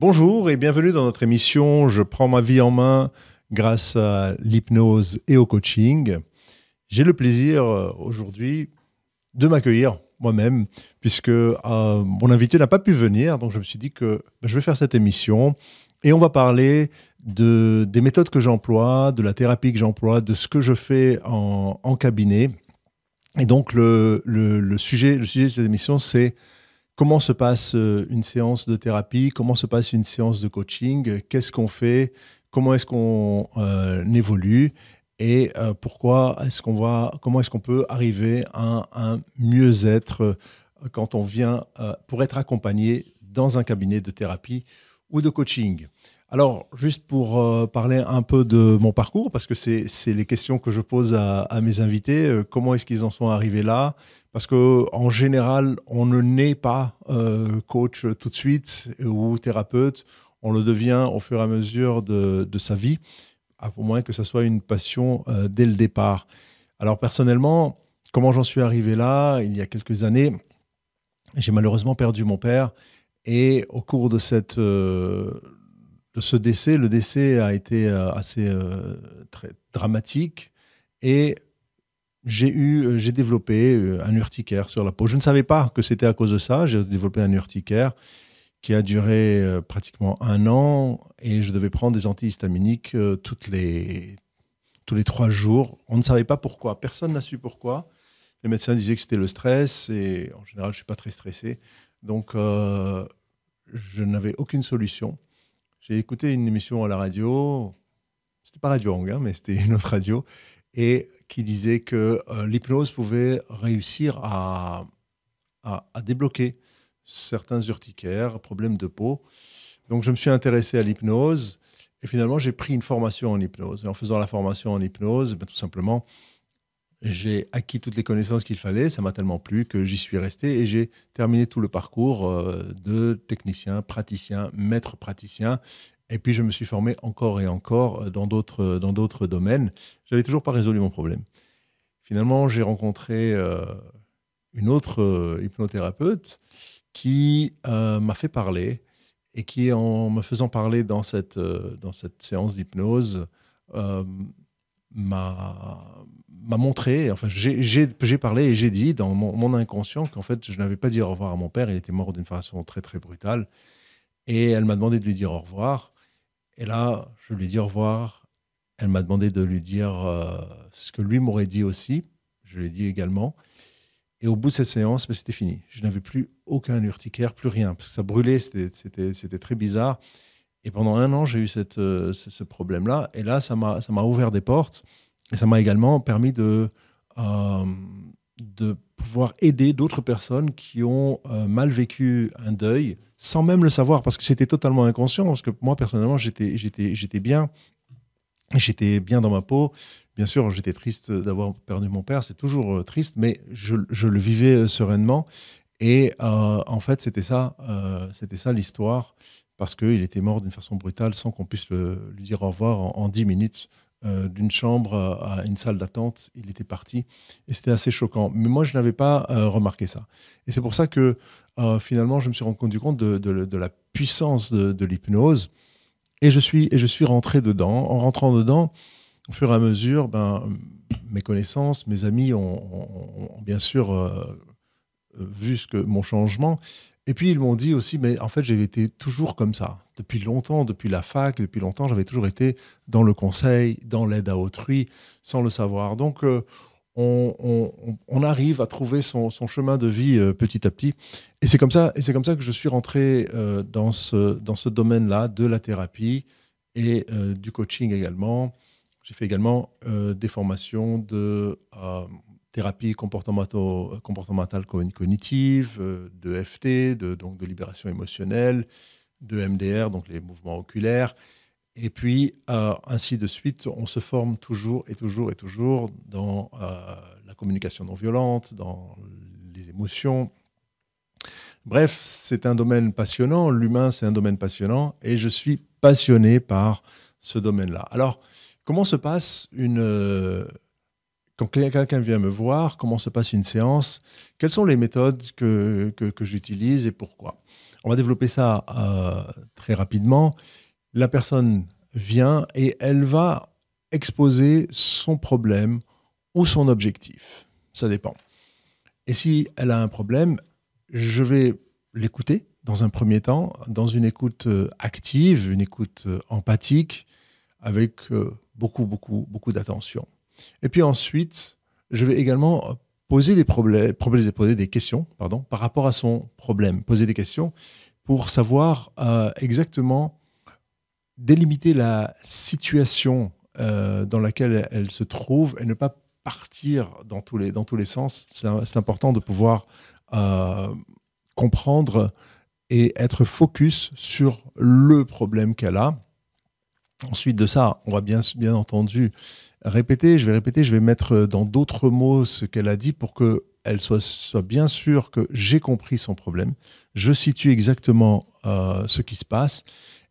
Bonjour et bienvenue dans notre émission Je prends ma vie en main grâce à l'hypnose et au coaching. J'ai le plaisir aujourd'hui de m'accueillir moi-même puisque mon invité n'a pas pu venir. Donc je me suis dit que je vais faire cette émission et on va parler des méthodes que j'emploie, de la thérapie que j'emploie, de ce que je fais en cabinet. Et donc le sujet de cette émission, c'est comment se passe une séance de thérapie? Comment se passe une séance de coaching? Qu'est-ce qu'on fait? Comment est-ce qu'on évolue? Et comment est-ce qu'on peut arriver à un mieux-être quand on vient pour être accompagné dans un cabinet de thérapie ou de coaching? Alors, juste pour parler un peu de mon parcours, parce que c'est les questions que je pose à mes invités, comment est-ce qu'ils en sont arrivés là? Parce qu'en général, on ne naît pas coach tout de suite ou thérapeute. On le devient au fur et à mesure de sa vie, à moins que ce soit une passion dès le départ. Alors personnellement, comment j'en suis arrivé là? Il y a quelques années, j'ai malheureusement perdu mon père. Et au cours de ce décès, le décès a été assez très dramatique. Et j'ai développé un urticaire sur la peau. Je ne savais pas que c'était à cause de ça. J'ai développé un urticaire qui a duré pratiquement 1 an et je devais prendre des antihistaminiques tous les 3 jours. On ne savait pas pourquoi. Personne n'a su pourquoi. Les médecins disaient que c'était le stress et en général, je ne suis pas très stressé. Donc, je n'avais aucune solution. J'ai écouté une émission à la radio. C'était pas Radio Hong, hein, mais c'était une autre radio. Et qui disait que l'hypnose pouvait réussir à débloquer certains urticaires, problèmes de peau. Donc, je me suis intéressé à l'hypnose et finalement, j'ai pris une formation en hypnose. Et en faisant la formation en hypnose, tout simplement, j'ai acquis toutes les connaissances qu'il fallait. Ça m'a tellement plu que j'y suis resté et j'ai terminé tout le parcours de technicien, praticien, maître praticien. Et puis, je me suis formé encore et encore dans d'autres domaines. Je n'avais toujours pas résolu mon problème. Finalement, j'ai rencontré une autre hypnothérapeute qui m'a fait parler et qui, en me faisant parler dans cette séance d'hypnose, m'a montré, enfin, j'ai parlé et j'ai dit dans mon inconscient qu'en fait, je n'avais pas dit au revoir à mon père. Il était mort d'une façon très, très brutale. Et elle m'a demandé de lui dire au revoir. Et là, je lui ai dit au revoir. Elle m'a demandé de lui dire ce que lui m'aurait dit aussi. Je lui ai dit également. Et au bout de cette séance, c'était fini. Je n'avais plus aucun urticaire, plus rien. Parce que ça brûlait, c'était très bizarre. Et pendant 1 an, j'ai eu ce problème-là. Et là, ça m'a ouvert des portes. Et ça m'a également permis de pouvoir aider d'autres personnes qui ont mal vécu un deuil, sans même le savoir, parce que c'était totalement inconscient. Parce que moi, personnellement, j'étais bien. J'étais bien dans ma peau. Bien sûr, j'étais triste d'avoir perdu mon père. C'est toujours triste, mais je le vivais sereinement. Et en fait, c'était ça l'histoire, parce qu'il était mort d'une façon brutale sans qu'on puisse lui dire au revoir en 10 minutes. D'une chambre à une salle d'attente, il était parti. Et c'était assez choquant. Mais moi, je n'avais pas remarqué ça. Et c'est pour ça que finalement, je me suis rendu compte de la puissance de l'hypnose. Et je suis rentré dedans. En rentrant dedans, au fur et à mesure, mes connaissances, mes amis ont bien sûr vu mon changement. Et puis, ils m'ont dit aussi, mais en fait, j'avais été toujours comme ça. Depuis longtemps, depuis la fac, depuis longtemps, j'avais toujours été dans le conseil, dans l'aide à autrui, sans le savoir. Donc, on arrive à trouver son chemin de vie petit à petit. Et c'est comme ça que je suis rentré dans ce domaine-là de la thérapie et du coaching également. J'ai fait également des formations de thérapie comportementale cognitive, de FT, donc de libération émotionnelle, de MDR, donc les mouvements oculaires. Et puis, ainsi de suite, on se forme toujours et toujours et toujours dans la communication non violente, dans les émotions. Bref, c'est un domaine passionnant. L'humain, c'est un domaine passionnant. Et je suis passionné par ce domaine-là. Alors, comment se passe quand quelqu'un vient me voir, comment se passe une séance? Quelles sont les méthodes que j'utilise et pourquoi? On va développer ça très rapidement. La personne vient et elle va exposer son problème ou son objectif. Ça dépend. Et si elle a un problème, je vais l'écouter dans un premier temps, dans une écoute active, une écoute empathique, avec beaucoup d'attention. Et puis ensuite, je vais également poser des questions par rapport à son problème, poser des questions pour savoir exactement délimiter la situation dans laquelle elle se trouve et ne pas partir dans tous les sens. C'est important de pouvoir comprendre et être focus sur le problème qu'elle a. Ensuite de ça, on va bien entendu répéter, je vais mettre dans d'autres mots ce qu'elle a dit pour qu'elle soit bien sûre que j'ai compris son problème, je situe exactement ce qui se passe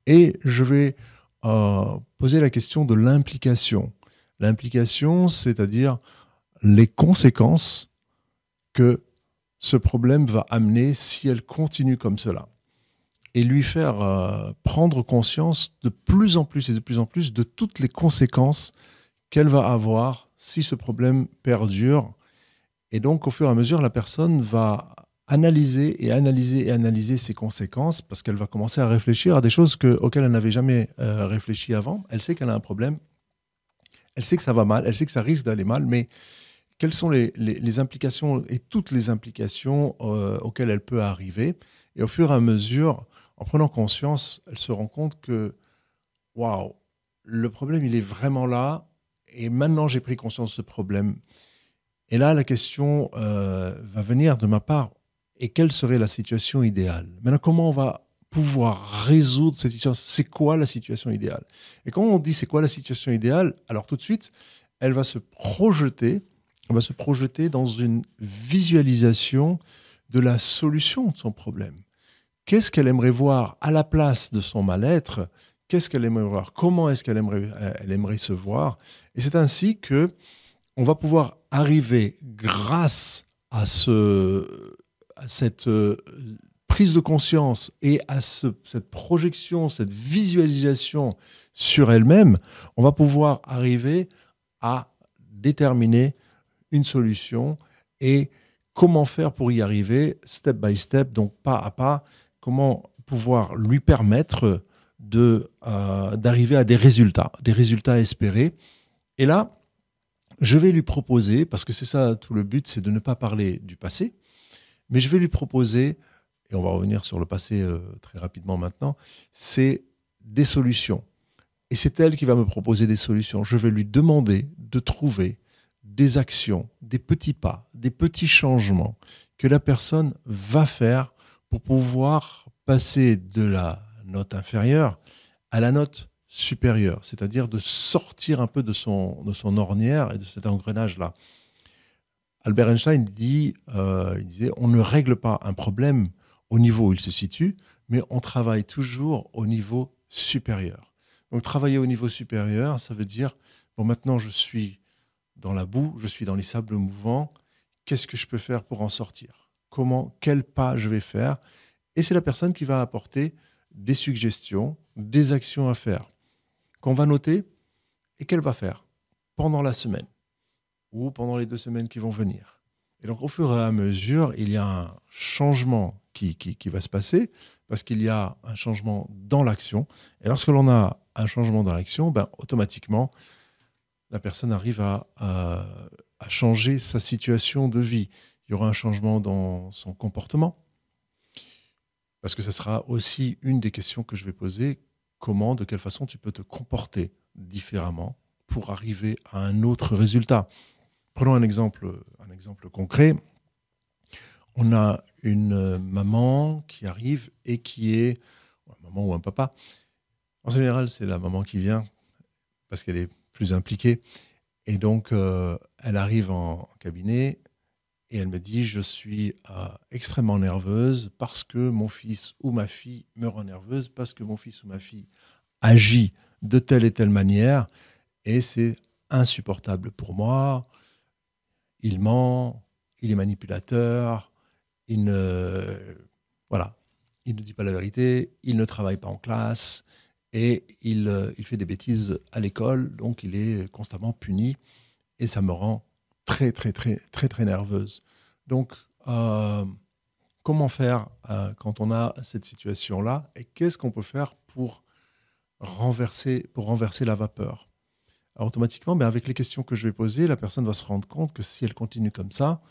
et je vais poser la question de l'implication. L'implication, c'est-à-dire les conséquences que ce problème va amener si elle continue comme cela. Et lui faire prendre conscience de plus en plus et de plus en plus de toutes les conséquences qu'elle va avoir si ce problème perdure. Et donc, au fur et à mesure, la personne va analyser ces conséquences parce qu'elle va commencer à réfléchir à des choses auxquelles elle n'avait jamais réfléchi avant. Elle sait qu'elle a un problème, elle sait que ça va mal, elle sait que ça risque d'aller mal, mais quelles sont les implications et toutes les implications auxquelles elle peut arriver. Et au fur et à mesure, en prenant conscience, elle se rend compte que, waouh, le problème, il est vraiment là. Et maintenant, j'ai pris conscience de ce problème. Et là, la question va venir de ma part. Et quelle serait la situation idéale? Maintenant, comment on va pouvoir résoudre cette situation? C'est quoi la situation idéale? Et quand on dit c'est quoi la situation idéale, alors tout de suite, elle va se projeter dans une visualisation de la solution de son problème. Qu'est-ce qu'elle aimerait voir à la place de son mal-être? Qu'est-ce qu'elle aimerait voir? Comment est-ce qu'elle aimerait se voir? Et c'est ainsi que on va pouvoir arriver, grâce à cette prise de conscience et à cette projection, cette visualisation sur elle-même, on va pouvoir arriver à déterminer une solution et comment faire pour y arriver, step by step, donc pas à pas, comment pouvoir lui permettre d'arriver à des résultats espérés. Et là, je vais lui proposer, parce que c'est ça tout le but, c'est de ne pas parler du passé, mais je vais lui proposer, et on va revenir sur le passé très rapidement maintenant, c'est des solutions. Et c'est elle qui va me proposer des solutions. Je vais lui demander de trouver des actions, des petits pas, des petits changements que la personne va faire pour pouvoir passer de la note inférieure à la note supérieure, c'est-à-dire de sortir un peu de son ornière et de cet engrenage-là. Albert Einstein il disait, on ne règle pas un problème au niveau où il se situe, mais on travaille toujours au niveau supérieur. Donc travailler au niveau supérieur, ça veut dire, bon, maintenant je suis dans la boue, je suis dans les sables mouvants, qu'est-ce que je peux faire pour en sortir? Quel pas je vais faire? Et c'est la personne qui va apporter des suggestions, des actions à faire, qu'on va noter et qu'elle va faire pendant la semaine ou pendant les 2 semaines qui vont venir. Et donc, au fur et à mesure, il y a un changement qui va se passer parce qu'il y a un changement dans l'action. Et lorsque l'on a un changement dans l'action, ben, automatiquement, la personne arrive à changer sa situation de vie. Il y aura un changement dans son comportement, parce que ce sera aussi une des questions que je vais poser. Comment, de quelle façon tu peux te comporter différemment pour arriver à un autre résultat? Prenons un exemple concret. On a une maman qui arrive et qui est, un maman ou un papa, en général c'est la maman qui vient parce qu'elle est plus impliquée. Et donc, elle arrive en cabinet et elle me dit, je suis extrêmement nerveuse parce que mon fils ou ma fille me rend nerveuse, parce que mon fils ou ma fille agit de telle et telle manière et c'est insupportable pour moi. Il ment, il est manipulateur, voilà. il ne dit pas la vérité, il ne travaille pas en classe et il fait des bêtises à l'école, donc il est constamment puni et ça me rend très, très, très, très, très nerveuse. Donc, comment faire quand on a cette situation-là et qu'est-ce qu'on peut faire pour renverser la vapeur? Alors, automatiquement, ben, avec les questions que je vais poser, la personne va se rendre compte que si elle continue comme ça,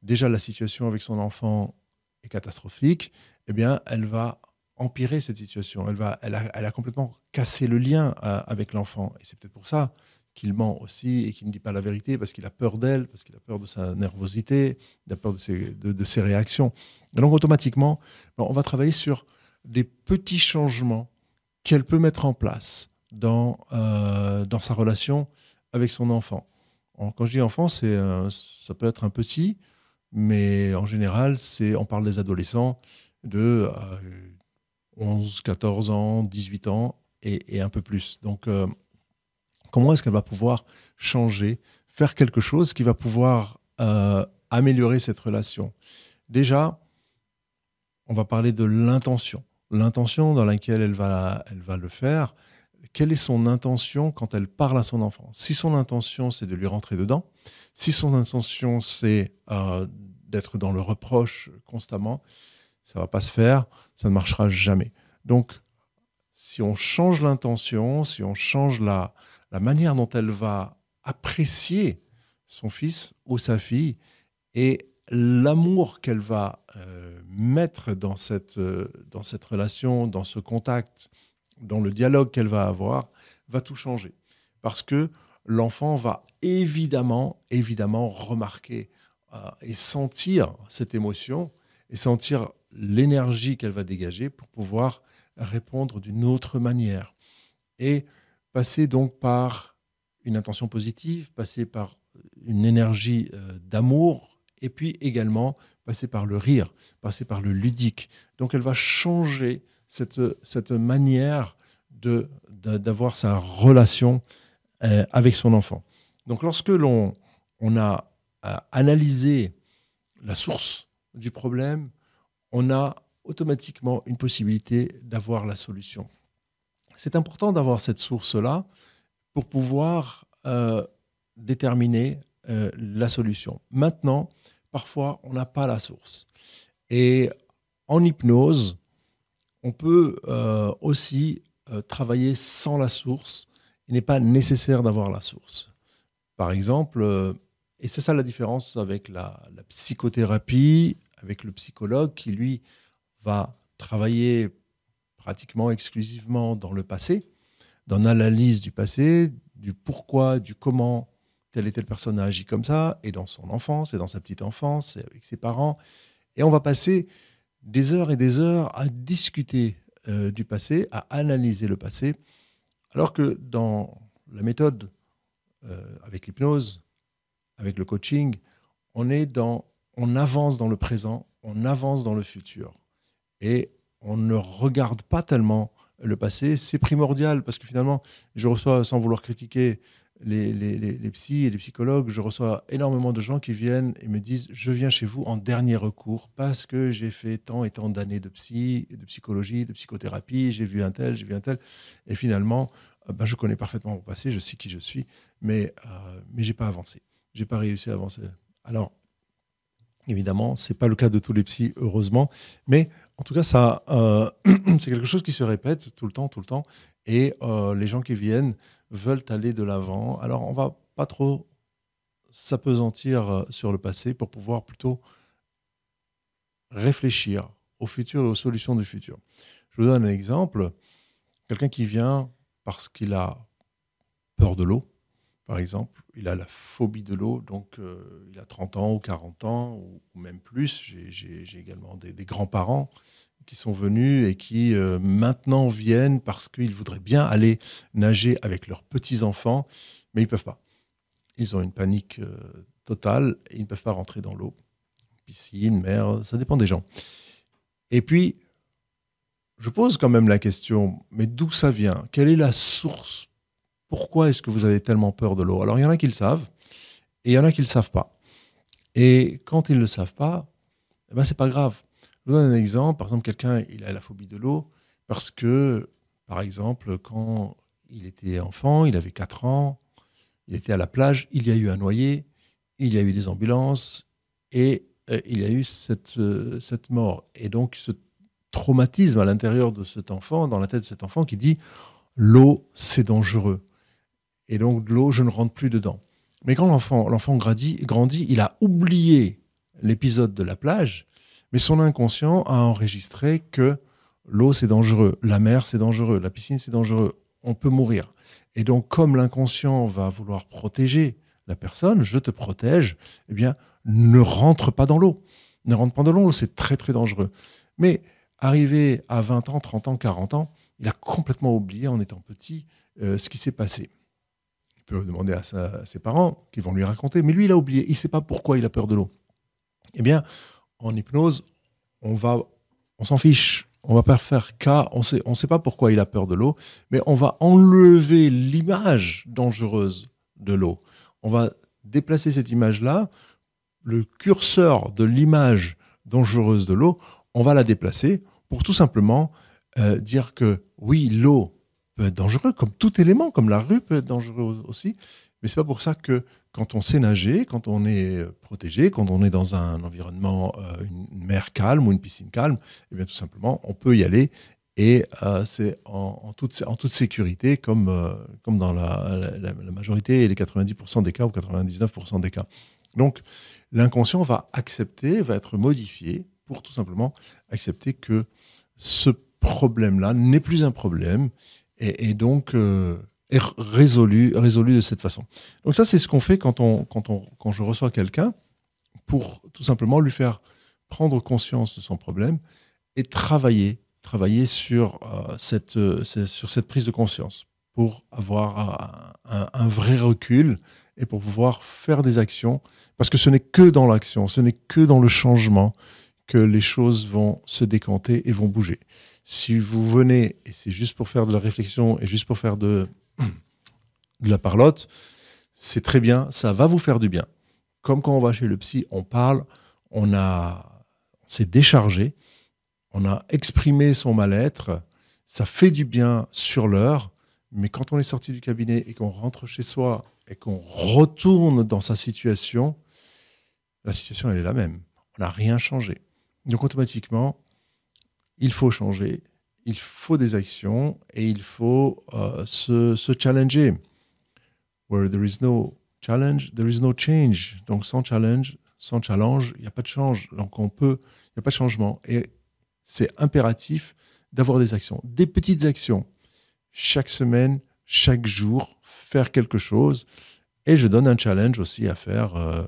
déjà la situation avec son enfant est catastrophique, eh bien, elle va empirer cette situation. Elle a complètement cassé le lien avec l'enfant. Et c'est peut-être pour ça qu'il ment aussi et qu'il ne dit pas la vérité, parce qu'il a peur d'elle, parce qu'il a peur de sa nervosité, il a peur de ses réactions. Et donc, automatiquement, on va travailler sur des petits changements qu'elle peut mettre en place dans sa relation avec son enfant. Quand je dis enfant, ça peut être un petit, mais en général, on parle des adolescents de 11, 14 ans, 18 ans et un peu plus. Donc, comment est-ce qu'elle va pouvoir changer, faire quelque chose qui va pouvoir améliorer cette relation? Déjà, on va parler de l'intention. L'intention dans laquelle elle va le faire. Quelle est son intention quand elle parle à son enfant? Si son intention, c'est de lui rentrer dedans, si son intention, c'est d'être dans le reproche constamment, ça ne va pas se faire, ça ne marchera jamais. Donc, si on change l'intention, si on change la manière dont elle va apprécier son fils ou sa fille et l'amour qu'elle va mettre dans cette relation, dans ce contact, dans le dialogue qu'elle va avoir, va tout changer. Parce que l'enfant va évidemment remarquer et sentir cette émotion et sentir l'énergie qu'elle va dégager pour pouvoir répondre d'une autre manière. Et passer donc par une intention positive, passer par une énergie d'amour, et puis également passer par le rire, passer par le ludique. Donc elle va changer cette manière d'avoir sa relation avec son enfant. Donc lorsque on a analysé la source du problème, on a automatiquement une possibilité d'avoir la solution. C'est important d'avoir cette source-là pour pouvoir déterminer la solution. Maintenant, parfois, on n'a pas la source. Et en hypnose, on peut aussi travailler sans la source. Il n'est pas nécessaire d'avoir la source. Par exemple, et c'est ça la différence avec la psychothérapie, avec le psychologue qui, lui, va travailler pratiquement exclusivement dans le passé, dans l'analyse du passé, du pourquoi, du comment telle et telle personne a agi comme ça, et dans son enfance, et dans sa petite enfance, et avec ses parents. Et on va passer des heures et des heures à discuter du passé, à analyser le passé, alors que dans la méthode, avec l'hypnose, avec le coaching, on avance dans le présent, on avance dans le futur. Et on ne regarde pas tellement le passé. C'est primordial parce que finalement, je reçois, sans vouloir critiquer les psys et les psychologues, je reçois énormément de gens qui viennent et me disent « Je viens chez vous en dernier recours parce que j'ai fait tant et tant d'années de psy, de psychologie, de psychothérapie, j'ai vu un tel, j'ai vu un tel. » Et finalement, je connais parfaitement mon passé, je sais qui je suis, mais je n'ai pas avancé. Je n'ai pas réussi à avancer. Alors, évidemment, ce n'est pas le cas de tous les psys, heureusement, mais en tout cas, ça, c'est quelque chose qui se répète tout le temps, et les gens qui viennent veulent aller de l'avant. Alors, on ne va pas trop s'apesantir sur le passé pour pouvoir plutôt réfléchir au futur et aux solutions du futur. Je vous donne un exemple. Quelqu'un qui vient parce qu'il a peur de l'eau, par exemple, il a la phobie de l'eau, donc il a 30 ans ou 40 ans, ou même plus. J'ai également des grands-parents qui sont venus et qui maintenant viennent parce qu'ils voudraient bien aller nager avec leurs petits-enfants, mais ils ne peuvent pas. Ils ont une panique totale et ils ne peuvent pas rentrer dans l'eau. Piscine, mer, ça dépend des gens. Et puis, je pose quand même la question, mais d'où ça vient? Quelle est la source? Pourquoi est-ce que vous avez tellement peur de l'eau? Alors, il y en a qui le savent et il y en a qui ne le savent pas. Et quand ils ne le savent pas, ce n'est pas grave. Je vous donne un exemple. Par exemple, quelqu'un, il a la phobie de l'eau parce que, par exemple, quand il était enfant, il avait 4 ans, il était à la plage, il y a eu un noyé, il y a eu des ambulances et il y a eu cette mort. Et donc, ce traumatisme à l'intérieur de cet enfant, dans la tête de cet enfant, qui dit l'eau, c'est dangereux. Et donc, de l'eau, je ne rentre plus dedans. Mais quand l'enfant grandit, il a oublié l'épisode de la plage, mais son inconscient a enregistré que l'eau, c'est dangereux, la mer, c'est dangereux, la piscine, c'est dangereux, on peut mourir. Et donc, comme l'inconscient va vouloir protéger la personne, je te protège, eh bien, ne rentre pas dans l'eau. Ne rentre pas dans l'eau, c'est très, très dangereux. Mais arrivé à 20 ans, 30 ans, 40 ans, il a complètement oublié, en étant petit, ce qui s'est passé. Il peut demander à ses parents qui vont lui raconter, mais lui, il a oublié, il ne sait pas pourquoi il a peur de l'eau. Eh bien, en hypnose, on s'en fiche, on va pas faire cas, on sait pas pourquoi il a peur de l'eau, mais on va enlever l'image dangereuse de l'eau. On va déplacer cette image-là, le curseur de l'image dangereuse de l'eau, on va la déplacer pour tout simplement dire que oui, l'eau peut être dangereuse, comme tout élément, comme la rue peut être dangereuse aussi, mais c'est pas pour ça que quand on sait nager, quand on est protégé, quand on est dans un environnement, une mer calme ou une piscine calme, eh bien tout simplement, on peut y aller et c'est en toute sécurité, comme dans la majorité et les 90% des cas ou 99% des cas. Donc, l'inconscient va accepter, va être modifié pour tout simplement accepter que ce problème-là n'est plus un problème et donc est résolu de cette façon. Donc ça, c'est ce qu'on fait quand je reçois quelqu'un pour tout simplement lui faire prendre conscience de son problème et travailler sur cette prise de conscience pour avoir un vrai recul et pour pouvoir faire des actions. Parce que ce n'est que dans l'action, ce n'est que dans le changement que les choses vont se décanter et vont bouger. Si vous venez, et c'est juste pour faire de la réflexion et juste pour faire de la parlotte, c'est très bien, ça va vous faire du bien. Comme quand on va chez le psy, on parle, on s'est déchargé, on a exprimé son mal-être, ça fait du bien sur l'heure, mais quand on est sorti du cabinet et qu'on rentre chez soi et qu'on retourne dans sa situation, la situation, elle est la même. On n'a rien changé. Donc automatiquement, il faut changer, il faut des actions et il faut se challenger. Where there is no challenge, there is no change. Donc sans challenge, il n'y a pas de change. Donc il n'y a pas de changement. Et c'est impératif d'avoir des actions, des petites actions. Chaque semaine, chaque jour, faire quelque chose. Et je donne un challenge aussi à faire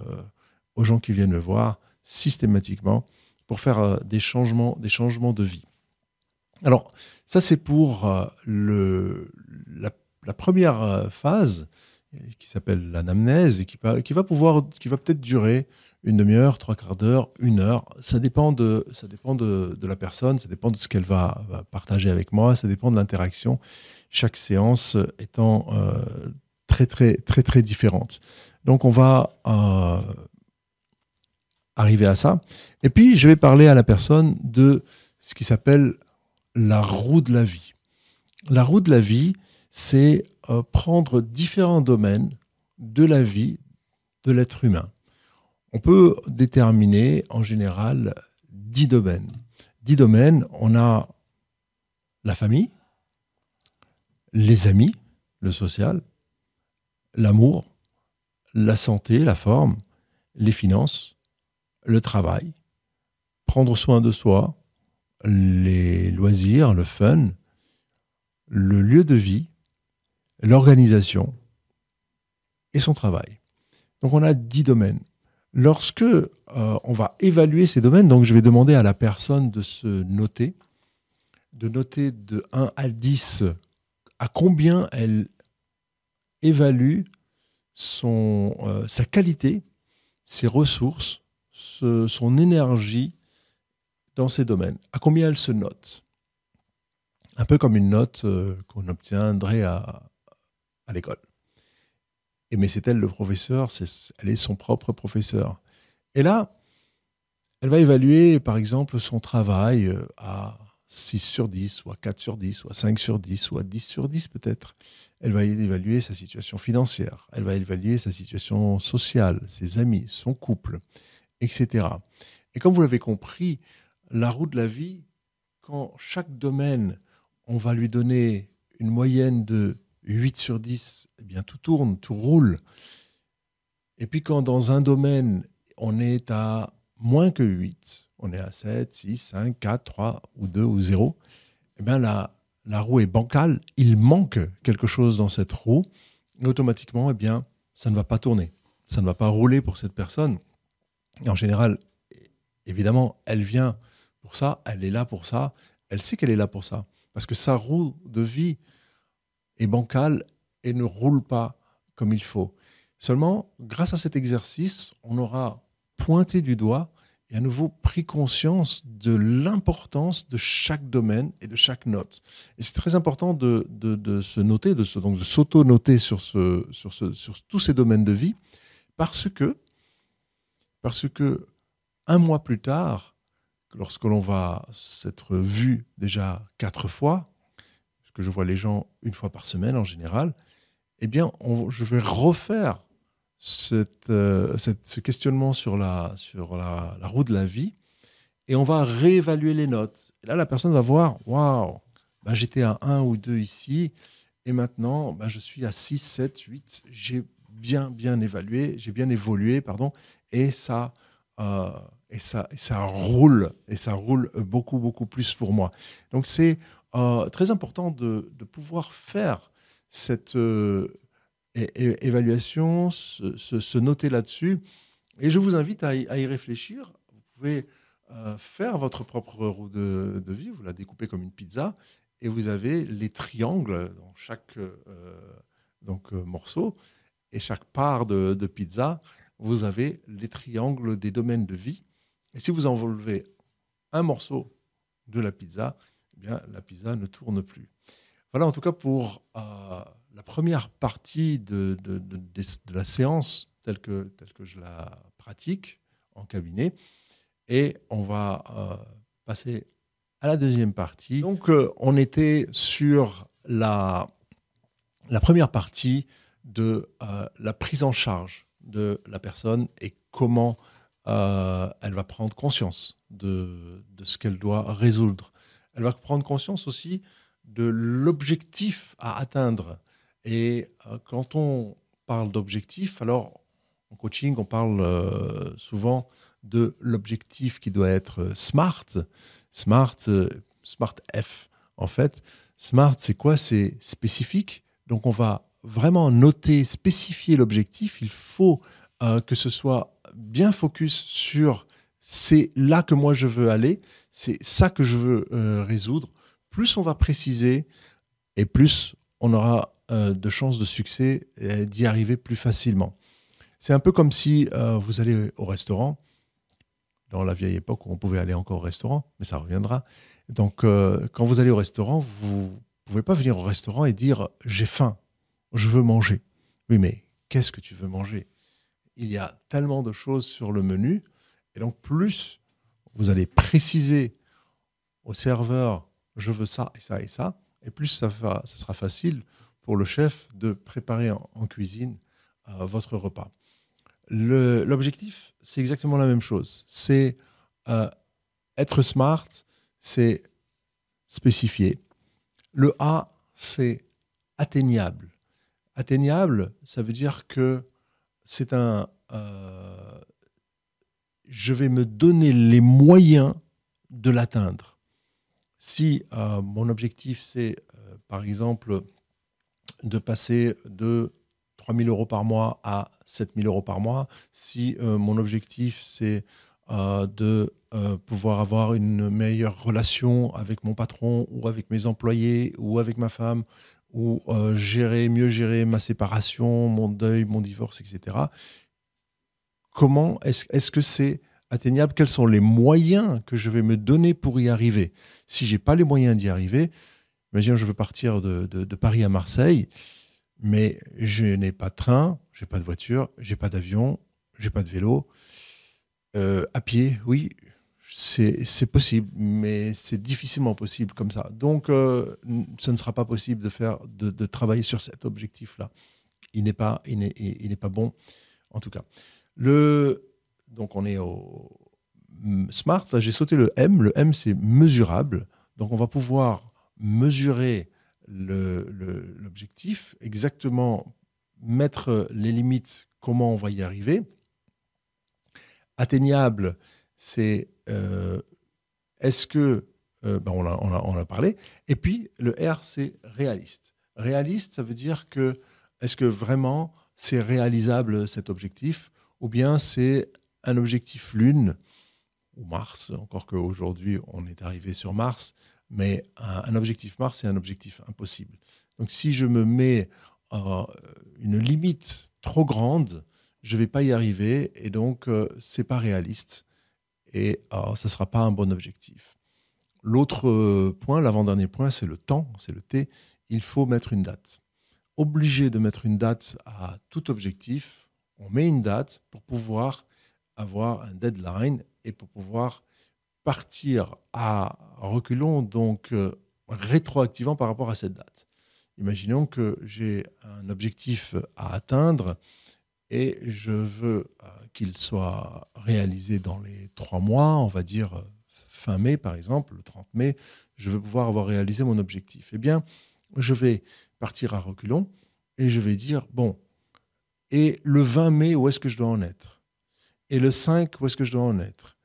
aux gens qui viennent me voir systématiquement pour faire des changements de vie. Alors, ça, c'est pour la première phase qui s'appelle l'anamnèse et qui va peut-être durer une demi-heure, trois quarts d'heure, une heure. Ça dépend de la personne, ça dépend de ce qu'elle va partager avec moi, ça dépend de l'interaction. Chaque séance étant très, très, très, très différente. Donc, on va arriver à ça. Et puis, je vais parler à la personne de ce qui s'appelle la roue de la vie. La roue de la vie, c'est prendre différents domaines de la vie de l'être humain. On peut déterminer en général 10 domaines. 10 domaines, on a la famille, les amis, le social, l'amour, la santé, la forme, les finances, le travail, prendre soin de soi, les loisirs, le fun, le lieu de vie, l'organisation et son travail. Donc on a 10 domaines. Lorsque on va évaluer ces domaines, donc je vais demander à la personne de se noter, de noter de 1 à 10 à combien elle évalue sa qualité, ses ressources, son énergie dans ces domaines. À combien elle se note. Un peu comme une note qu'on obtiendrait à l'école. Mais c'est elle le professeur, elle est son propre professeur. Et là, Elle va évaluer, par exemple, son travail à 6 sur 10, ou à 4 sur 10, ou à 5 sur 10, ou à 10 sur 10 peut-être. Elle va évaluer sa situation financière, elle va évaluer sa situation sociale, ses amis, son couple, etc. Et comme vous l'avez compris, la roue de la vie, quand chaque domaine, on va lui donner une moyenne de 8 sur 10, eh bien tout tourne, tout roule. Et puis quand dans un domaine, on est à moins que 8, on est à 7, 6, 5, 4, 3 ou 2 ou 0, eh bien la roue est bancale, il manque quelque chose dans cette roue, et automatiquement, eh bien, ça ne va pas tourner, ça ne va pas rouler pour cette personne. Et en général, évidemment, elle vient pour ça, elle est là pour ça, elle sait qu'elle est là pour ça, parce que sa roue de vie est bancale et ne roule pas comme il faut. Seulement, grâce à cet exercice, on aura pointé du doigt et à nouveau pris conscience de l'importance de chaque domaine et de chaque note. Et c'est très important de se noter, donc de s'auto-noter sur tous ces domaines de vie, parce que un mois plus tard, lorsque l'on va s'être vu déjà 4 fois, parce que je vois les gens une fois par semaine en général, eh bien, je vais refaire ce questionnement sur la roue de la vie et on va réévaluer les notes. Et là, la personne va voir, waouh, ben, j'étais à 1 ou 2 ici et maintenant, ben, je suis à 6, 7, 8. J'ai bien évalué, j'ai bien évolué, pardon, et euh, ça roule, et ça roule beaucoup plus pour moi. Donc, c'est très important de pouvoir faire cette évaluation, se noter là-dessus. Et je vous invite à y réfléchir. Vous pouvez faire votre propre roue de vie, vous la découpez comme une pizza, et vous avez les triangles dans chaque morceau, et chaque part de pizza, vous avez les triangles des domaines de vie. Et si vous enlevez un morceau de la pizza, eh bien, la pizza ne tourne plus. Voilà en tout cas pour la première partie de la séance telle que je la pratique en cabinet. Et on va passer à la deuxième partie. Donc on était sur la première partie de la prise en charge de la personne et comment elle va prendre conscience de ce qu'elle doit résoudre. Elle va prendre conscience aussi de l'objectif à atteindre. Et quand on parle d'objectif, alors en coaching, on parle souvent de l'objectif qui doit être SMART. SMART, SMART F, en fait. SMART, c'est quoi? C'est spécifique. Donc, on va vraiment noter, spécifier l'objectif. Il faut que ce soit bien focus sur c'est là que moi je veux aller, c'est ça que je veux résoudre. Plus on va préciser et plus on aura de chances de succès et d'y arriver plus facilement. C'est un peu comme si vous allez au restaurant, dans la vieille époque où on pouvait aller encore au restaurant, mais ça reviendra. Donc, quand vous allez au restaurant, vous ne pouvez pas venir au restaurant et dire « j'ai faim, je veux manger ». Oui, mais qu'est-ce que tu veux manger? Il y a tellement de choses sur le menu, et donc plus vous allez préciser au serveur « je veux ça et ça et ça », et plus ça sera facile pour le chef de préparer en cuisine votre repas. L'objectif, c'est exactement la même chose. C'est être smart, c'est spécifier. Le A, c'est atteignable. Atteignable, ça veut dire que c'est je vais me donner les moyens de l'atteindre. Si mon objectif, c'est, par exemple, de passer de 3 000 € par mois à 7 000 € par mois, si mon objectif, c'est de pouvoir avoir une meilleure relation avec mon patron ou avec mes employés ou avec ma femme, ou mieux gérer ma séparation, mon deuil, mon divorce, etc. Comment est-ce que c'est atteignable? Quels sont les moyens que je vais me donner pour y arriver? Si je n'ai pas les moyens d'y arriver, imagine, je veux partir de Paris à Marseille, mais je n'ai pas de train, je n'ai pas de voiture, je n'ai pas d'avion, je n'ai pas de vélo. À pied, oui, C'est possible, mais c'est difficilement possible comme ça. Donc, ce ne sera pas possible de travailler sur cet objectif-là. Il n'est pas bon, en tout cas. Donc, on est au SMART. Là, j'ai sauté le M. Le M, c'est mesurable. Donc, on va pouvoir mesurer l'objectif, exactement mettre les limites, comment on va y arriver. Atteignable, c'est est-ce que, on l'a parlé. Et puis, le R, c'est réaliste. Réaliste, ça veut dire que est-ce que vraiment c'est réalisable cet objectif, ou bien c'est un objectif Lune ou Mars, encore qu'aujourd'hui on est arrivé sur Mars, mais un objectif Mars, c'est un objectif impossible. Donc si je me mets une limite trop grande, je ne vais pas y arriver, et donc ce n'est pas réaliste, et ça ne sera pas un bon objectif. L'autre point, l'avant-dernier point, c'est le temps, c'est le T. Il faut mettre une date. Obligé de mettre une date à tout objectif, on met une date pour pouvoir avoir un deadline et pour pouvoir partir à reculons, donc rétroactivement par rapport à cette date. Imaginons que j'ai un objectif à atteindre et je veux qu'il soit réalisé dans les 3 mois, on va dire fin mai par exemple, le 30 mai, je veux pouvoir avoir réalisé mon objectif. Eh bien, je vais partir à reculons et je vais dire, bon, et le 20 mai, où est-ce que je dois en être? Et le 5, où est-ce que je dois en être?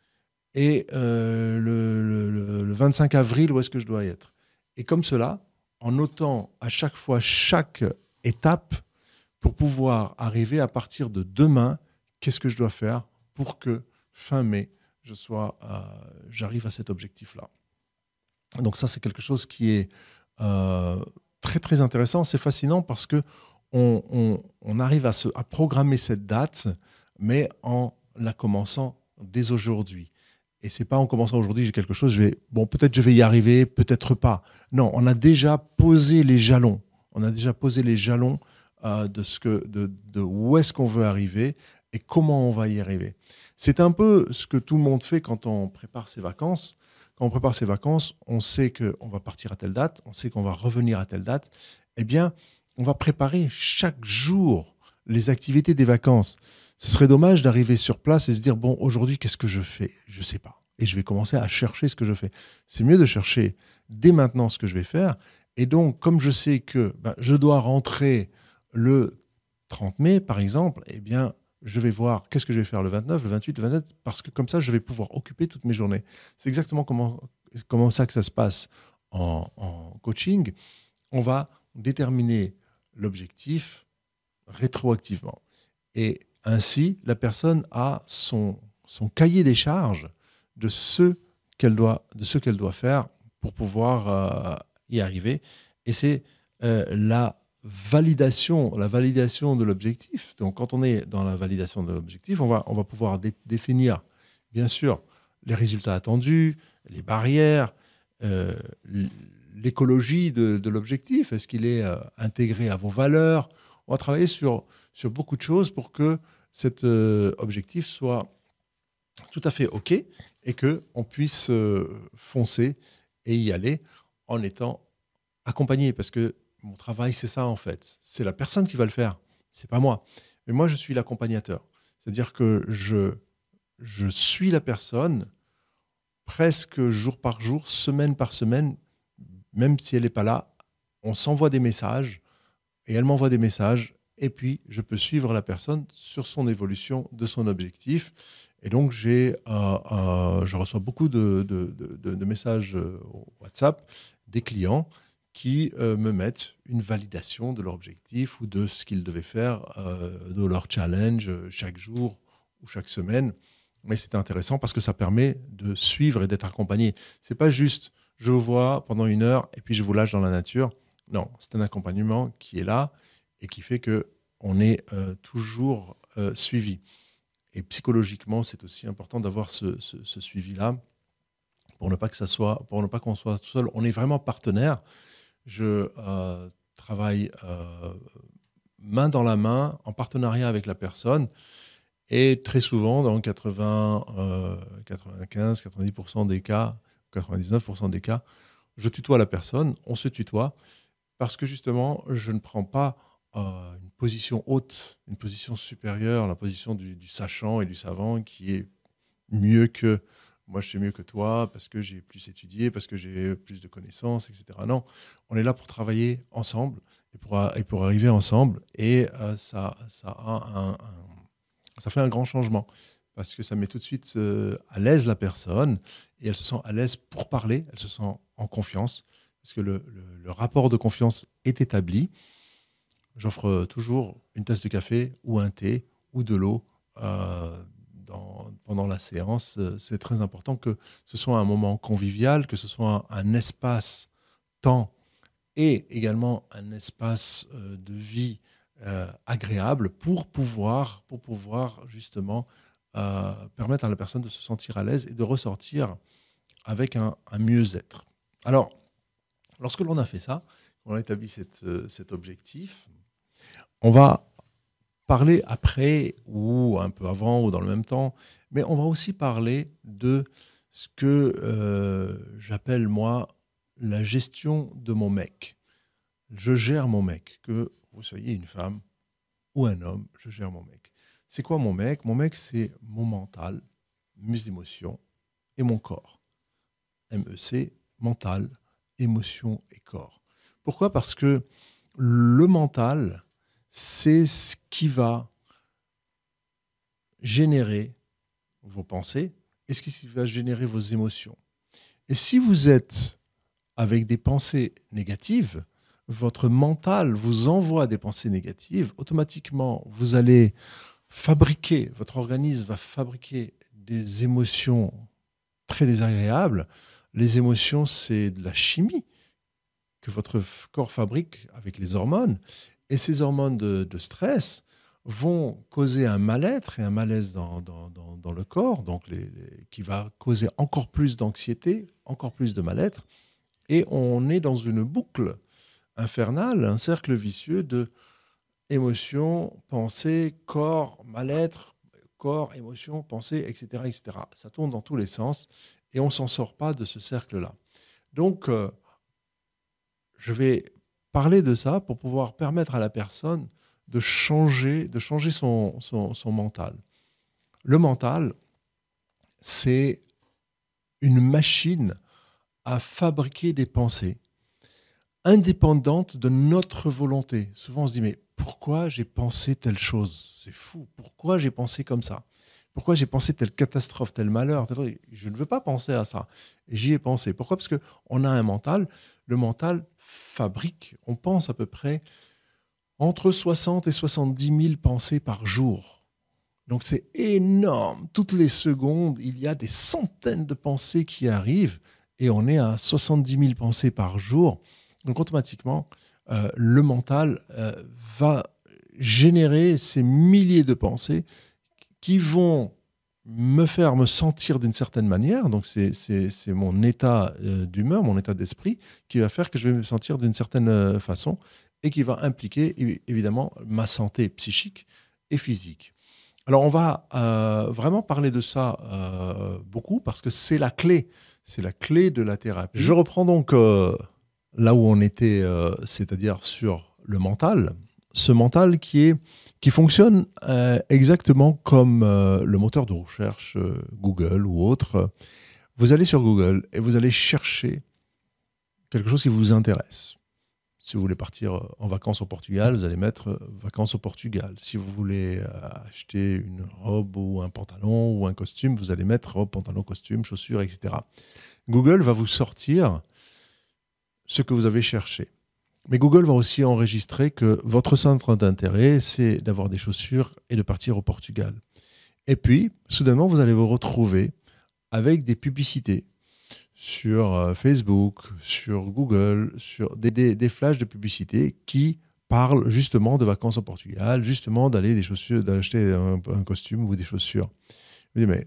Et le 25 avril, où est-ce que je dois y être? Et comme cela, en notant à chaque fois chaque étape pour pouvoir arriver à partir de demain, qu'est-ce que je dois faire pour que fin mai, j'arrive à cet objectif-là. Donc ça, c'est quelque chose qui est très, très intéressant. C'est fascinant parce que on arrive à programmer cette date, mais en la commençant dès aujourd'hui. Et c'est pas en commençant aujourd'hui, j'ai quelque chose, peut-être je vais y arriver, peut-être pas. Non, on a déjà posé les jalons. On a déjà posé les jalons de où est-ce qu'on veut arriver et comment on va y arriver. C'est un peu ce que tout le monde fait quand on prépare ses vacances. Quand on prépare ses vacances, on sait qu'on va partir à telle date, on sait qu'on va revenir à telle date. Eh bien, on va préparer chaque jour les activités des vacances. Ce serait dommage d'arriver sur place et se dire, bon, aujourd'hui, qu'est-ce que je fais? Je ne sais pas. Et je vais commencer à chercher ce que je fais. C'est mieux de chercher dès maintenant ce que je vais faire. Et donc, comme je sais que je dois rentrer le 30 mai, par exemple, eh bien, je vais voir qu'est-ce que je vais faire le 29, le 28, le 27, parce que comme ça, je vais pouvoir occuper toutes mes journées. C'est exactement comment ça que ça se passe en coaching. On va déterminer l'objectif rétroactivement. Et ainsi, la personne a son cahier des charges de ce qu'elle doit faire pour pouvoir y arriver. Et c'est la validation de l'objectif. Donc, quand on est dans la validation de l'objectif, on va pouvoir définir, bien sûr, les résultats attendus, les barrières, l'écologie de l'objectif. Est-ce qu'il est intégré à vos valeurs? On va travailler sur beaucoup de choses pour que cet objectif soit tout à fait OK et qu'on puisse foncer et y aller en étant accompagné. Parce que mon travail, c'est ça en fait. C'est la personne qui va le faire, c'est pas moi. Mais moi, je suis l'accompagnateur. C'est-à-dire que je suis la personne presque jour par jour, semaine par semaine, même si elle n'est pas là, on s'envoie des messages et elle m'envoie des messages et puis je peux suivre la personne sur son évolution de son objectif. Et donc, je reçois beaucoup de messages WhatsApp des clients qui me mettent une validation de leur objectif ou de ce qu'ils devaient faire, de leur challenge chaque jour ou chaque semaine. Mais c'est intéressant parce que ça permet de suivre et d'être accompagné. C'est pas juste je vous vois pendant 1 heure et puis je vous lâche dans la nature. Non, c'est un accompagnement qui est là et qui fait qu'on est toujours suivi. Et psychologiquement, c'est aussi important d'avoir ce suivi-là pour ne pas qu'on soit tout seul. On est vraiment partenaire. Je travaille main dans la main, en partenariat avec la personne. Et très souvent, dans 95, 90% des cas, 99% des cas, je tutoie la personne, on se tutoie, parce que justement, je ne prends pas une position haute, une position supérieure, la position du sachant et du savant qui est mieux que moi, je sais mieux que toi, parce que j'ai plus étudié, parce que j'ai plus de connaissances, etc. Non, on est là pour travailler ensemble et pour arriver ensemble. Et ça fait un grand changement, parce que ça met tout de suite à l'aise la personne, et elle se sent à l'aise pour parler, elle se sent en confiance, parce que le rapport de confiance est établi. J'offre toujours une tasse de café ou un thé ou de l'eau pendant la séance. C'est très important que ce soit un moment convivial, que ce soit un espace-temps et également un espace de vie agréable pour pouvoir justement permettre à la personne de se sentir à l'aise et de ressortir avec un mieux-être. Alors, lorsque l'on a fait ça, on a établi cet objectif, on va parler après ou un peu avant ou dans le même temps, mais on va aussi parler de ce que j'appelle moi la gestion de mon mec. Je gère mon mec, que vous soyez une femme ou un homme, je gère mon mec. C'est quoi mon mec? Mon mec, c'est mon mental, mes émotions et mon corps. MEC, mental, émotion et corps. Pourquoi? Parce que le mental, c'est ce qui va générer vos pensées et ce qui va générer vos émotions. Et si vous êtes avec des pensées négatives, votre mental vous envoie des pensées négatives, automatiquement, vous allez fabriquer, votre organisme va fabriquer des émotions très désagréables. Les émotions, c'est de la chimie que votre corps fabrique avec les hormones. Et ces hormones de stress vont causer un mal-être et un malaise dans le corps, donc qui va causer encore plus d'anxiété, encore plus de mal-être. Et on est dans une boucle infernale, un cercle vicieux de émotions, pensées, corps, mal-être, corps, émotions, pensées, etc., etc. Ça tourne dans tous les sens et on ne s'en sort pas de ce cercle-là. Donc, je vais parler de ça pour pouvoir permettre à la personne de changer son mental. Le mental, c'est une machine à fabriquer des pensées indépendantes de notre volonté. Souvent, on se dit, mais pourquoi j'ai pensé telle chose? C'est fou. Pourquoi j'ai pensé comme ça? Pourquoi j'ai pensé telle catastrophe, tel malheur? Je ne veux pas penser à ça. Et j'y ai pensé. Pourquoi? Parce qu'on a un mental. Le mental fabrique, on pense à peu près entre 60 et 70 000 pensées par jour. Donc c'est énorme. Toutes les secondes, il y a des centaines de pensées qui arrivent et on est à 70 000 pensées par jour. Donc automatiquement, le mental va générer ces milliers de pensées qui vont me faire me sentir d'une certaine manière. Donc c'est mon état d'humeur, mon état d'esprit qui va faire que je vais me sentir d'une certaine façon et qui va impliquer évidemment ma santé psychique et physique. Alors on va vraiment parler de ça beaucoup parce que c'est la clé de la thérapie. Je reprends donc là où on était, c'est-à-dire sur le mental. Ce mental qui fonctionne exactement comme le moteur de recherche Google ou autre. Vous allez sur Google et vous allez chercher quelque chose qui vous intéresse. Si vous voulez partir en vacances au Portugal, vous allez mettre vacances au Portugal. Si vous voulez acheter une robe ou un pantalon ou un costume, vous allez mettre robe, pantalon, costume, chaussures, etc. Google va vous sortir ce que vous avez cherché. Mais Google va aussi enregistrer que votre centre d'intérêt, c'est d'avoir des chaussures et de partir au Portugal. Et puis, soudainement, vous allez vous retrouver avec des publicités sur Facebook, sur Google, sur des flashs de publicité qui parlent justement de vacances au Portugal, justement d'acheter un costume ou des chaussures. Je me dis, mais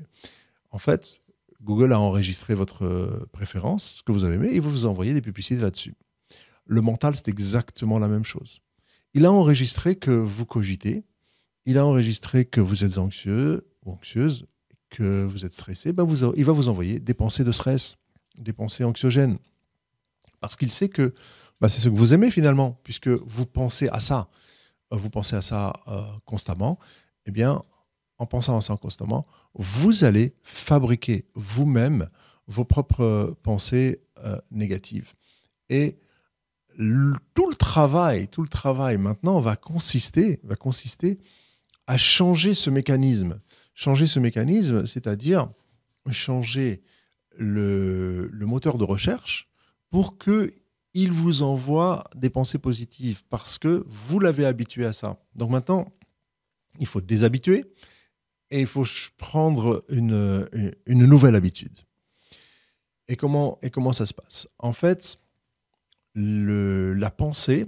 en fait, Google a enregistré votre préférence, ce que vous avez aimé, et vous envoyez des publicités là-dessus. Le mental, c'est exactement la même chose. Il a enregistré que vous cogitez il a enregistré que vous êtes anxieux ou anxieuse, que vous êtes stressé, ben il va vous envoyer des pensées de stress, des pensées anxiogènes. Parce qu'il sait que c'est ce que vous aimez finalement, puisque vous pensez à ça. Vous pensez à ça constamment. Eh bien, en pensant à ça constamment, vous allez fabriquer vous-même vos propres pensées négatives. Et tout le travail maintenant va consister à changer ce mécanisme. Changer ce mécanisme, c'est-à-dire changer le moteur de recherche pour qu'il vous envoie des pensées positives parce que vous l'avez habitué à ça. Donc maintenant, il faut déshabituer et il faut prendre une nouvelle habitude. Et comment ça se passe? En fait, la pensée,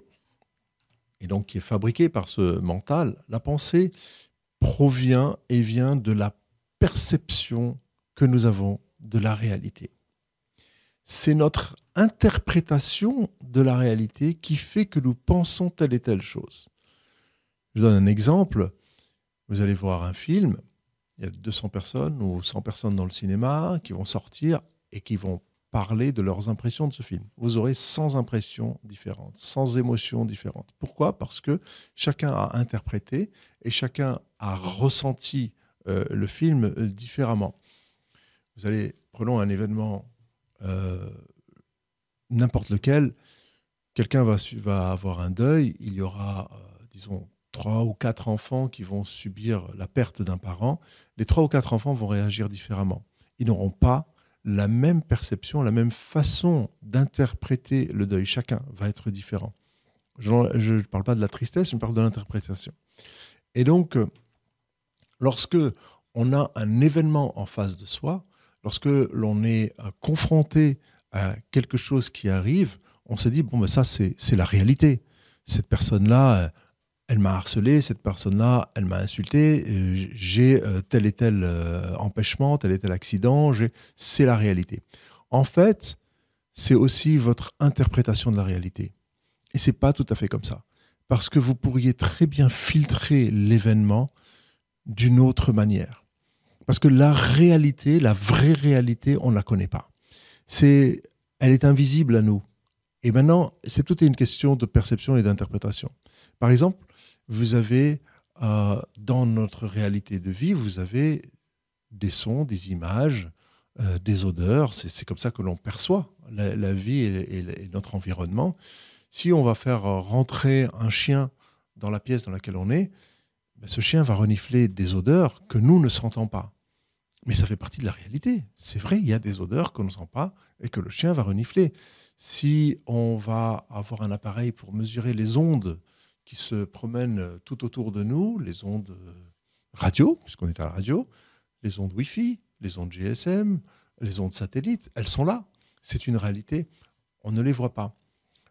et donc qui est fabriquée par ce mental, la pensée provient et vient de la perception que nous avons de la réalité. C'est notre interprétation de la réalité qui fait que nous pensons telle et telle chose. Je donne un exemple. Vous allez voir un film, il y a 200 personnes ou 100 personnes dans le cinéma qui vont sortir et qui vont parler de leurs impressions de ce film. Vous aurez 100 impressions différentes, 100 émotions différentes. Pourquoi? Parce que chacun a interprété et chacun a ressenti le film différemment. Prenons un événement n'importe lequel, quelqu'un va avoir un deuil, il y aura, disons, 3 ou 4 enfants qui vont subir la perte d'un parent. Les 3 ou 4 enfants vont réagir différemment. Ils n'auront pas la même perception, la même façon d'interpréter le deuil. Chacun va être différent. Je ne parle pas de la tristesse, je parle de l'interprétation. Et donc, lorsque on a un événement en face de soi, lorsque l'on est confronté à quelque chose qui arrive, on se dit, ça, c'est la réalité. Cette personne-là, elle m'a harcelé, cette personne-là, elle m'a insulté, j'ai tel et tel empêchement, tel et tel accident, c'est la réalité. En fait, c'est aussi votre interprétation de la réalité. Et c'est pas tout à fait comme ça. Parce que vous pourriez très bien filtrer l'événement d'une autre manière. Parce que la réalité, la vraie réalité, on ne la connaît pas. Elle est invisible à nous. Et maintenant, c'est toute une question de perception et d'interprétation. Par exemple, vous avez, dans notre réalité de vie, vous avez des sons, des images, des odeurs. C'est comme ça que l'on perçoit la vie et notre environnement. Si on va faire rentrer un chien dans la pièce dans laquelle on est, ce chien va renifler des odeurs que nous ne sentons pas. Mais ça fait partie de la réalité. C'est vrai, il y a des odeurs qu'on ne sent pas et que le chien va renifler. Si on va avoir un appareil pour mesurer les ondes qui se promènent tout autour de nous, les ondes radio, puisqu'on est à la radio, les ondes Wi-Fi, les ondes GSM, les ondes satellites, elles sont là. C'est une réalité. On ne les voit pas.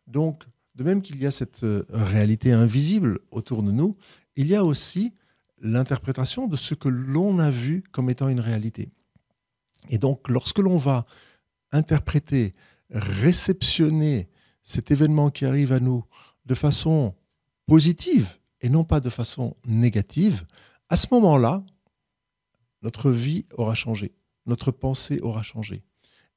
Donc, de même qu'il y a cette réalité invisible autour de nous, il y a aussi l'interprétation de ce que l'on a vu comme étant une réalité. Et donc, lorsque l'on va interpréter, réceptionner cet événement qui arrive à nous de façon positive et non pas de façon négative, à ce moment-là, notre vie aura changé, notre pensée aura changé.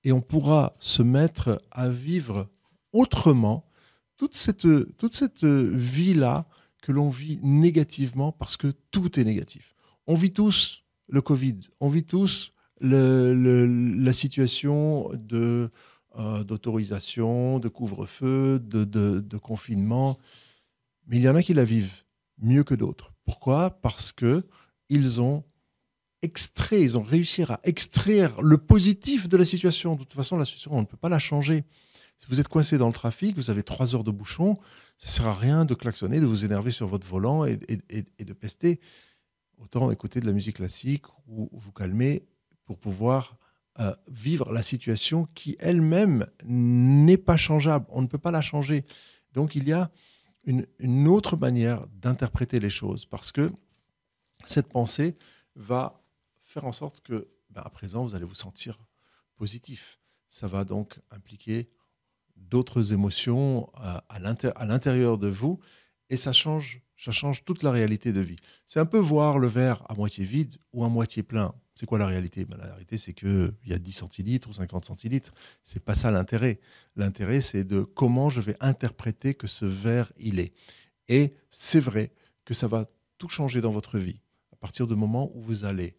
Et on pourra se mettre à vivre autrement toute cette vie-là que l'on vit négativement parce que tout est négatif. On vit tous le Covid, on vit tous la situation d'autorisation, de couvre-feu, de confinement. Mais il y en a qui la vivent mieux que d'autres. Pourquoi? Parce qu'ils ont ils ont réussi à extraire le positif de la situation. De toute façon, la situation, on ne peut pas la changer. Si vous êtes coincé dans le trafic, vous avez 3 heures de bouchon, ça ne sert à rien de klaxonner, de vous énerver sur votre volant et de pester. Autant écouter de la musique classique ou vous calmer pour pouvoir vivre la situation qui elle-même n'est pas changeable. On ne peut pas la changer. Donc il y a une autre manière d'interpréter les choses parce que cette pensée va faire en sorte que, à présent, vous allez vous sentir positif. Ça va donc impliquer d'autres émotions à l'intérieur de vous et ça change Ça change toute la réalité de vie. C'est un peu voir le verre à moitié vide ou à moitié plein. C'est quoi la réalité? La réalité, c'est qu'il y a 10 centilitres ou 50 centilitres. C'est pas ça l'intérêt. L'intérêt, c'est de comment je vais interpréter que ce verre, il est. Et c'est vrai que ça va tout changer dans votre vie. À partir du moment où vous allez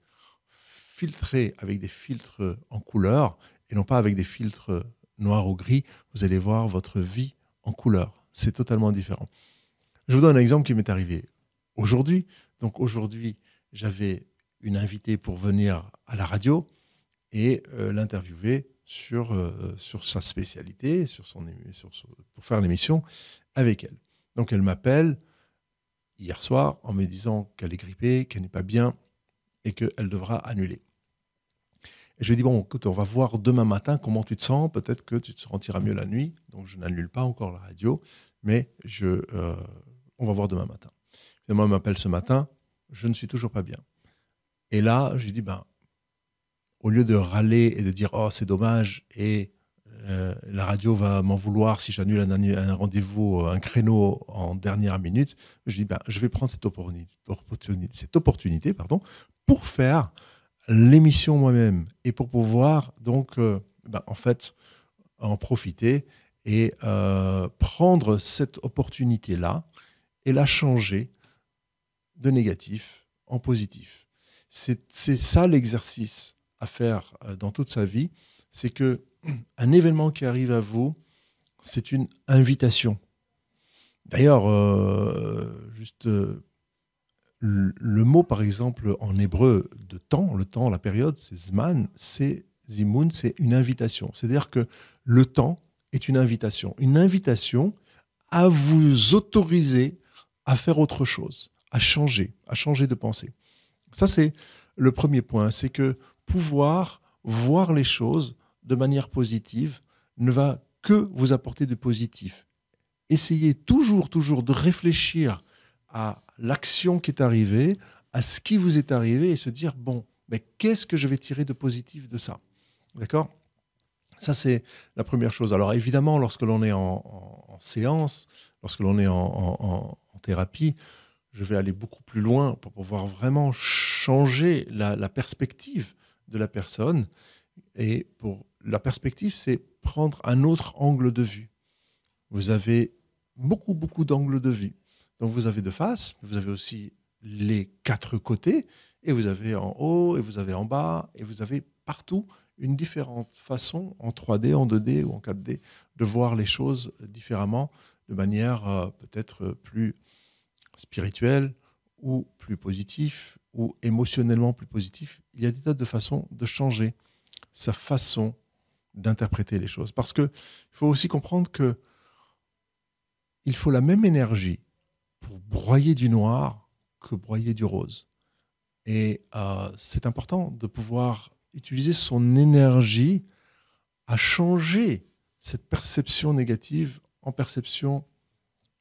filtrer avec des filtres en couleur et non pas avec des filtres noirs ou gris, vous allez voir votre vie en couleur. C'est totalement différent. Je vous donne un exemple qui m'est arrivé aujourd'hui. Donc aujourd'hui, j'avais une invitée pour venir à la radio et l'interviewer sur sa spécialité, pour faire l'émission avec elle. Donc elle m'appelle hier soir en me disant qu'elle est grippée, qu'elle n'est pas bien et qu'elle devra annuler. Et je lui ai dit, bon, écoute, on va voir demain matin comment tu te sens. Peut-être que tu te sentiras mieux la nuit. Donc je n'annule pas encore la radio, mais on va voir demain matin. Finalement, elle m'appelle ce matin, je ne suis toujours pas bien. Et là, j'ai dit, au lieu de râler et de dire, oh, c'est dommage, et la radio va m'en vouloir si j'annule un rendez-vous, un créneau en dernière minute, je dis, je vais prendre cette opportunité pour faire l'émission moi-même et pour pouvoir donc, en fait, en profiter et prendre cette opportunité-là et la changer de négatif en positif. C'est ça l'exercice à faire dans toute sa vie, c'est que un événement qui arrive à vous, c'est une invitation. D'ailleurs, le mot, par exemple, en hébreu de temps, le temps, la période, c'est zman, c'est zimoun, c'est une invitation. C'est-à-dire que le temps est une invitation à vous autoriser à faire autre chose, à changer de pensée. Ça, c'est le premier point, c'est que pouvoir voir les choses de manière positive ne va que vous apporter de positif. Essayez toujours de réfléchir à l'action qui est arrivée, à ce qui vous est arrivé et se dire, bon, mais qu'est-ce que je vais tirer de positif de ça? D'accord? Ça, c'est la première chose. Alors évidemment, lorsque l'on est en séance, lorsque l'on est en thérapie, je vais aller beaucoup plus loin pour pouvoir vraiment changer la perspective de la personne. Et pour la perspective, c'est prendre un autre angle de vue. Vous avez beaucoup d'angles de vue. Donc vous avez de face, vous avez aussi les quatre côtés, et vous avez en haut, et vous avez en bas, et vous avez partout une différente façon, en 3D, en 2D ou en 4D, de voir les choses différemment, de manière peut-être plus spirituelle, ou plus positif, ou émotionnellement plus positif. Il y a des tas de façons de changer sa façon d'interpréter les choses. Parce qu'il faut aussi comprendre que il faut la même énergie pour broyer du noir que broyer du rose. Et c'est important de pouvoir utiliser son énergie à changer cette perception négative en perception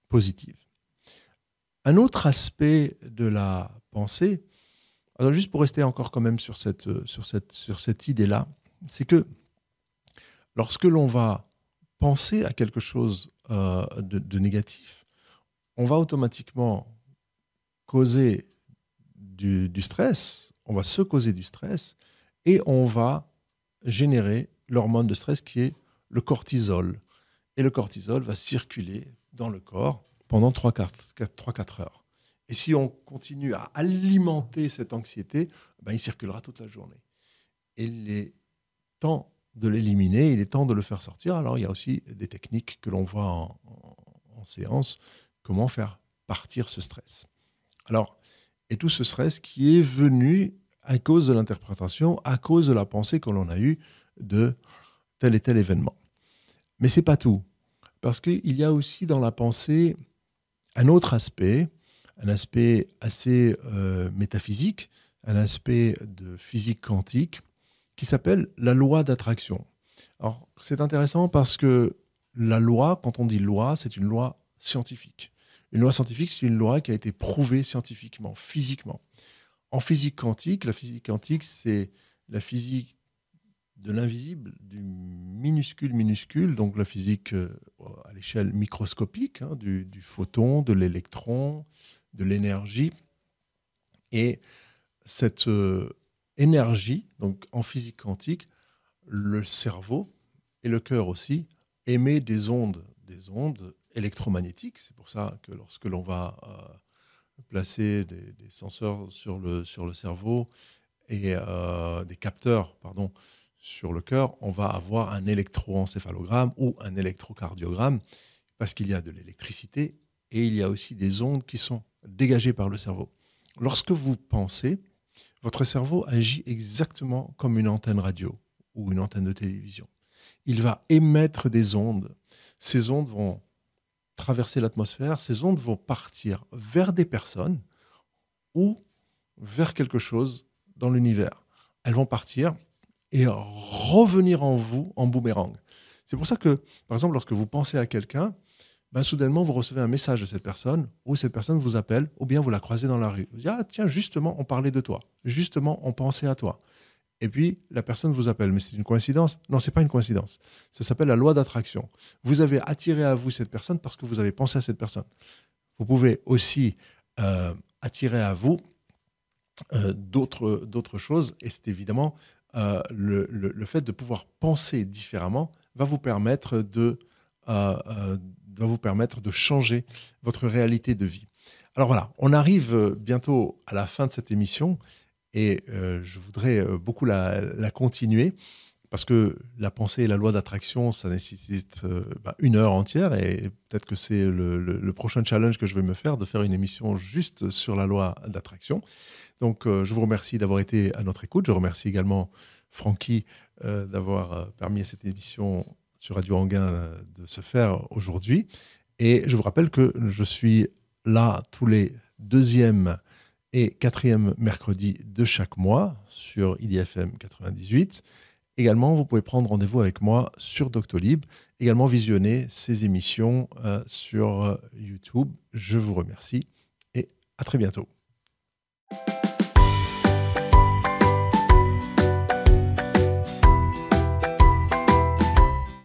positive. Un autre aspect de la pensée, alors juste pour rester encore quand même sur cette idée-là, c'est que lorsque l'on va penser à quelque chose de négatif, on va automatiquement causer du stress, on va se causer du stress et on va générer l'hormone de stress qui est le cortisol. Et le cortisol va circuler dans le corps pendant 3-4 heures. Et si on continue à alimenter cette anxiété, il circulera toute la journée. Et il est temps de l'éliminer, il est temps de le faire sortir. Alors il y a aussi des techniques que l'on voit en séance, comment faire partir ce stress. Alors, et tout ce stress qui est venu à cause de l'interprétation, à cause de la pensée que l'on a eue de tel et tel événement. Mais ce n'est pas tout. Parce qu'il y a aussi dans la pensée un autre aspect, un aspect assez métaphysique, un aspect de physique quantique, qui s'appelle la loi d'attraction. Alors, c'est intéressant parce que la loi, quand on dit loi, c'est une loi scientifique. Une loi scientifique, c'est une loi qui a été prouvée scientifiquement, physiquement. En physique quantique, la physique quantique, c'est la physique de l'invisible, du minuscule, donc la physique à l'échelle microscopique, du photon, de l'électron, de l'énergie. Et cette énergie, donc en physique quantique, le cerveau et le cœur aussi émet des ondes électromagnétiques. C'est pour ça que lorsque l'on va placer des senseurs sur le cerveau et des capteurs, pardon, sur le cœur, on va avoir un électroencéphalogramme ou un électrocardiogramme parce qu'il y a de l'électricité et il y a aussi des ondes qui sont dégagées par le cerveau. Lorsque vous pensez, votre cerveau agit exactement comme une antenne radio ou une antenne de télévision. Il va émettre des ondes. Ces ondes vont traverser l'atmosphère, ces ondes vont partir vers des personnes ou vers quelque chose dans l'univers. Elles vont partir et revenir en vous en boomerang. C'est pour ça que, par exemple, lorsque vous pensez à quelqu'un, soudainement, vous recevez un message de cette personne, ou cette personne vous appelle, ou bien vous la croisez dans la rue. Vous dites, ah tiens, justement, on parlait de toi. Justement, on pensait à toi. Et puis, la personne vous appelle. Mais c'est une coïncidence? Non, ce n'est pas une coïncidence. Ça s'appelle la loi d'attraction. Vous avez attiré à vous cette personne parce que vous avez pensé à cette personne. Vous pouvez aussi attirer à vous d'autres choses. Et c'est évidemment le fait de pouvoir penser différemment va vous permettre de changer votre réalité de vie. Alors voilà, on arrive bientôt à la fin de cette émission et je voudrais beaucoup la continuer parce que la pensée et la loi d'attraction, ça nécessite une heure entière et peut-être que c'est le prochain challenge que je vais me faire, de faire une émission juste sur la loi d'attraction. Donc je vous remercie d'avoir été à notre écoute. Je remercie également Francky d'avoir permis à cette émission sur Radio Anguin de se faire aujourd'hui. Et je vous rappelle que je suis là tous les 2e et 4e mercredis de chaque mois sur IDFM 98. Également, vous pouvez prendre rendez-vous avec moi sur Doctolib. Également, visionner ces émissions sur YouTube. Je vous remercie et à très bientôt.